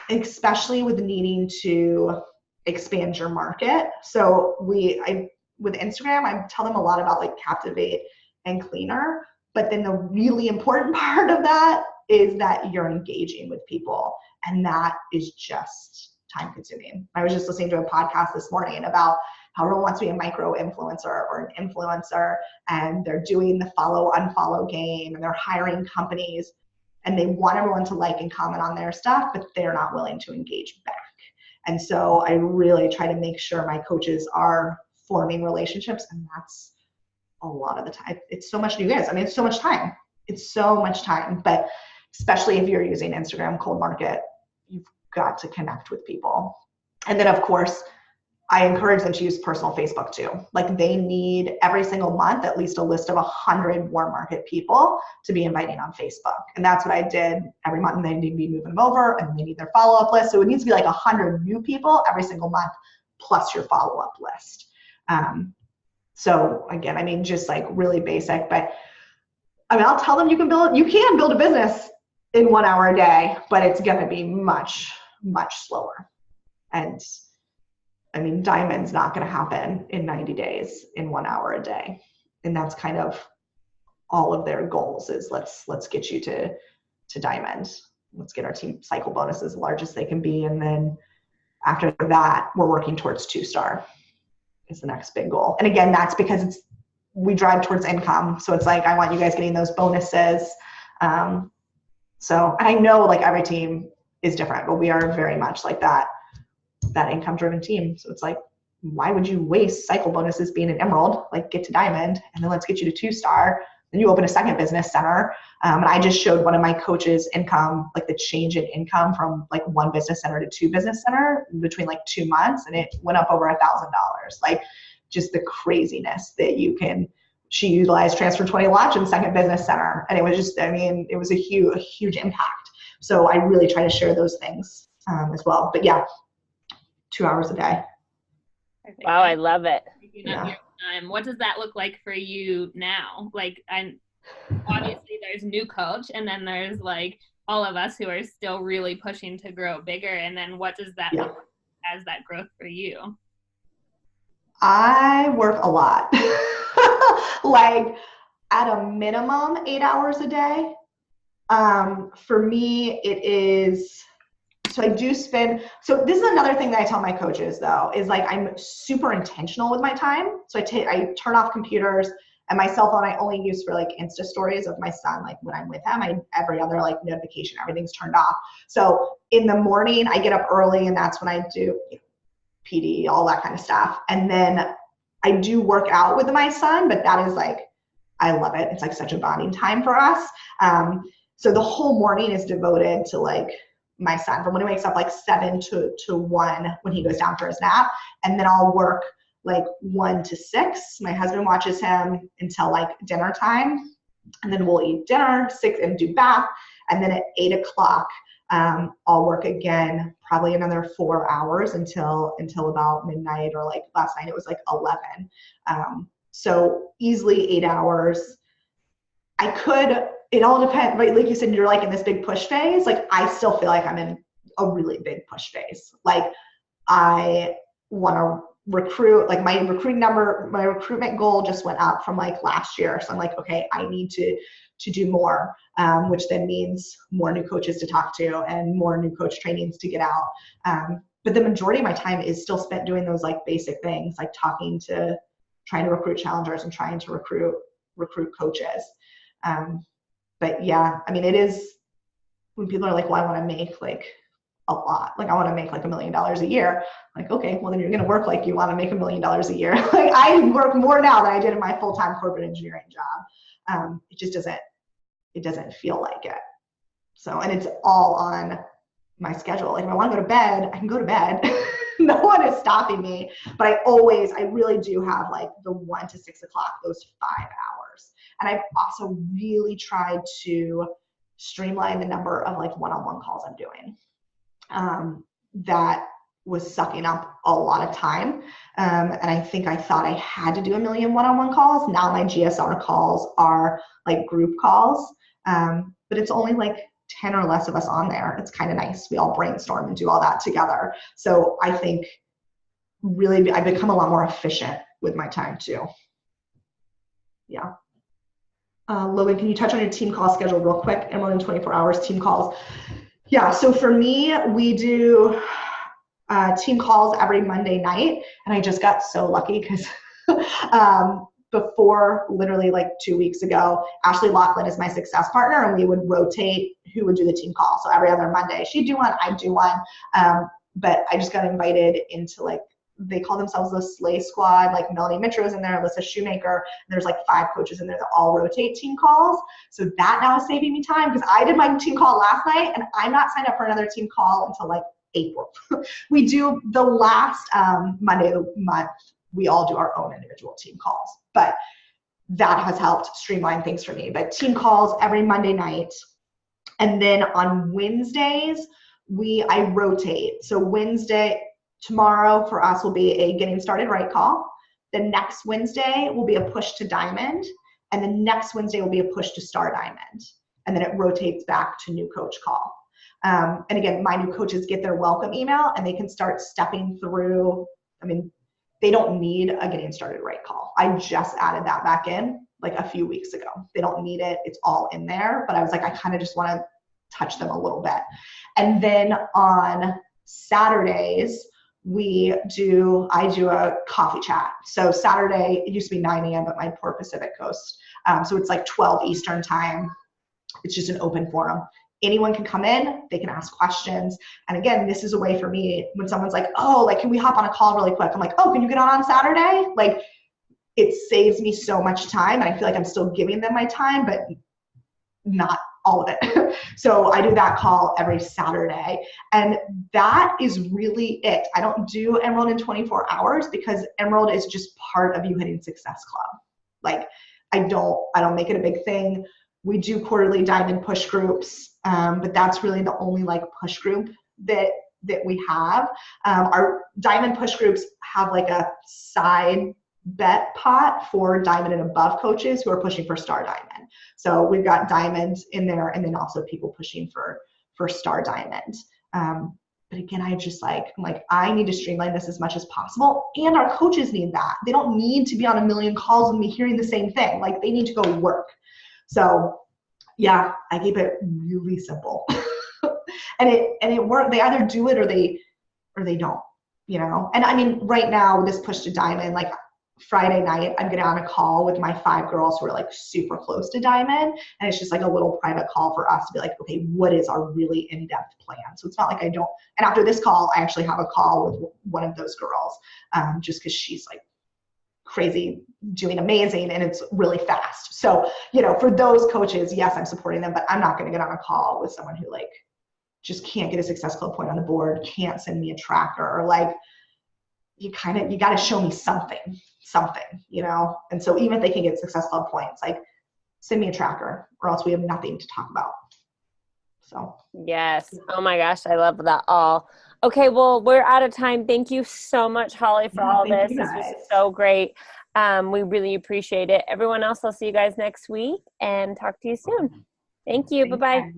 especially with needing to expand your market. So with Instagram, I tell them a lot about like Captivate and Cleaner, but then the really important part of that is that you're engaging with people, and that is just time consuming. I was just listening to a podcast this morning about how everyone wants to be a micro influencer or an influencer, and they're doing the follow unfollow game, and they're hiring companies, and they want everyone to like and comment on their stuff, but they're not willing to engage back. And so I really try to make sure my coaches are forming relationships, and that's a lot of the time. It's so much, you guys. I mean, it's so much time. It's so much time, but especially if you're using Instagram cold market, you've got to connect with people. And then of course, I encourage them to use personal Facebook too. Like they need every single month, at least a list of 100 warm market people to be inviting on Facebook. And that's what I did every month. And they need to be moving them over, and they need their follow-up list. So it needs to be like 100 new people every single month, plus your follow-up list. So again, I mean, just like really basic, but I mean, I'll tell them you can build a business in 1 hour a day, but it's going to be much, much slower. And I mean, diamond's not going to happen in 90 days in 1 hour a day. And that's kind of all of their goals is let's get you to diamond. Let's get our team cycle bonuses as large as they can be. And then after that, we're working towards 2-star is the next big goal. And again, that's because we drive towards income. So it's like, I want you guys getting those bonuses. So, and I know like every team is different, but we are very much like that income driven team. So it's like, why would you waste cycle bonuses being an emerald? Like get to diamond, and then let's get you to 2-star. Then you open a second business center. And I just showed one of my coaches income, like the change in income from like 1 business center to 2 business center between like 2 months. And it went up over $1,000. Like just the craziness that she utilized Transfer 20 Launch and second business center. And it was just, I mean, it was a huge impact. So I really try to share those things as well. But yeah, 2 hours a day. Wow, I love it. Yeah. What does that look like for you now? Like, obviously there's new coach, and then there's like all of us who are still really pushing to grow bigger. And then what does that look like as that growth for you? I work a lot. Like at a minimum 8 hours a day. For me, it is, so I do spend, so this is another thing that I tell my coaches though, is like, I'm super intentional with my time. So I turn off computers, and my cell phone I only use for like Insta stories of my son. Like when I'm with him, every other like notification, everything's turned off. So in the morning I get up early, and that's when I do PD, all that kind of stuff. And then I do work out with my son, but that is like, I love it. It's like such a bonding time for us. So the whole morning is devoted to like my son, from when he wakes up like 7 to 1 when he goes down for his nap. And then I'll work like 1 to 6. My husband watches him until like dinner time. And then we'll eat dinner, 6, and do bath. And then at 8 o'clock, I'll work again, probably another 4 hours until about midnight, or like last night it was like 11. So easily 8 hours. It all depends, right? Like you said, you're like in this big push phase. Like I still feel like I'm in a really big push phase. Like I want to recruit, like my recruitment goal just went up from like last year. So I'm like, okay, I need to do more, which then means more new coaches to talk to and more new coach trainings to get out. But the majority of my time is still spent doing those like basic things, like trying to recruit challengers and trying to recruit coaches. But yeah, I mean, it is, when people are like, well, I want to make like a lot, like I want to make like $1 million a year. Like, okay, well then you're going to work like you want to make $1 million a year. Like I work more now than I did in my full-time corporate engineering job. It just doesn't feel like it. So, and it's all on my schedule. Like if I want to go to bed, I can go to bed. No one is stopping me. But I really do have like the 1 to 6 o'clock, those 5 hours. And I've also really tried to streamline the number of like one-on-one calls I'm doing. That was sucking up a lot of time. And I think I thought I had to do 1 million one-on-one calls. Now my GSR calls are like group calls. But it's only like 10 or less of us on there. It's kind of nice. We all brainstorm and do all that together. So I think really I've become a lot more efficient with my time too. Yeah. Logan, can you touch on your team call schedule real quick? And more than 24 hours team calls. Yeah. So for me, we do team calls every Monday night. And I just got so lucky because before literally like 2 weeks ago, Ashley Laughlin is my success partner, and we would rotate who would do the team call. So every other Monday, she'd do one, I'd do one. But I just got invited into like, they call themselves the Slay Squad, like Melanie Mitro's in there, Alyssa Shoemaker, and there's like 5 coaches in there that all rotate team calls. So that now is saving me time because I did my team call last night and I'm not signed up for another team call until like April. We do the last Monday of the month. We all do our own individual team calls, but that has helped streamline things for me. But team calls every Monday night. And then on Wednesdays, I rotate. So Wednesday, tomorrow for us will be a getting started right call. The next Wednesday will be a push to diamond. And the next Wednesday will be a push to star diamond. And then it rotates back to new coach call. And again, my new coaches get their welcome email and they can start stepping through. I mean, they don't need a getting started right call. I just added that back in like a few weeks ago. They don't need it. It's all in there. But I was like, I kind of just want to touch them a little bit. And then on Saturdays, I do a coffee chat. So Saturday, it used to be 9 a.m., but my poor Pacific Coast. So it's like 12 Eastern time. It's just an open forum. Anyone can come in, they can ask questions. And again, this is a way for me when someone's like, oh, like, can we hop on a call really quick? I'm like, oh, can you get on Saturday? Like, it saves me so much time. And I feel like I'm still giving them my time, but not all of it. So I do that call every Saturday. And that is really it. I don't do Emerald in 24 hours because Emerald is just part of You Hitting Success Club. Like, I don't make it a big thing. We do quarterly diamond push groups, but that's really the only like push group that we have. Our diamond push groups have like a side bet pot for diamond and above coaches who are pushing for star diamond. So we've got diamonds in there and then also people pushing for star diamond. But again, I'm like, I need to streamline this as much as possible. And our coaches need that. They don't need to be on 1 million calls and me hearing the same thing. Like, they need to go work. So yeah, I keep it really simple. and it works. They either do it or they don't, you know? And I mean, right now, this push to diamond, like Friday night, I'm getting on a call with my 5 girls who are like super close to diamond. And it's just like a little private call for us to be like, okay, what is our really in-depth plan? So it's not like I don't, and after this call, I actually have a call with one of those girls, just because she's like crazy, doing amazing, and it's really fast. So, you know, for those coaches, yes, I'm supporting them, but I'm not going to get on a call with someone who like just can't get a Success Club point on the board, can't send me a tracker, or like, you got to show me something, you know? And so even if they can get Success Club points, like, send me a tracker or else we have nothing to talk about. So. Yes. Oh my gosh. I love that all. Okay. Well, we're out of time. Thank you so much, Holly, for all this. This was so great. We really appreciate it. Everyone else, I'll see you guys next week and talk to you soon. Thank you. Bye-bye.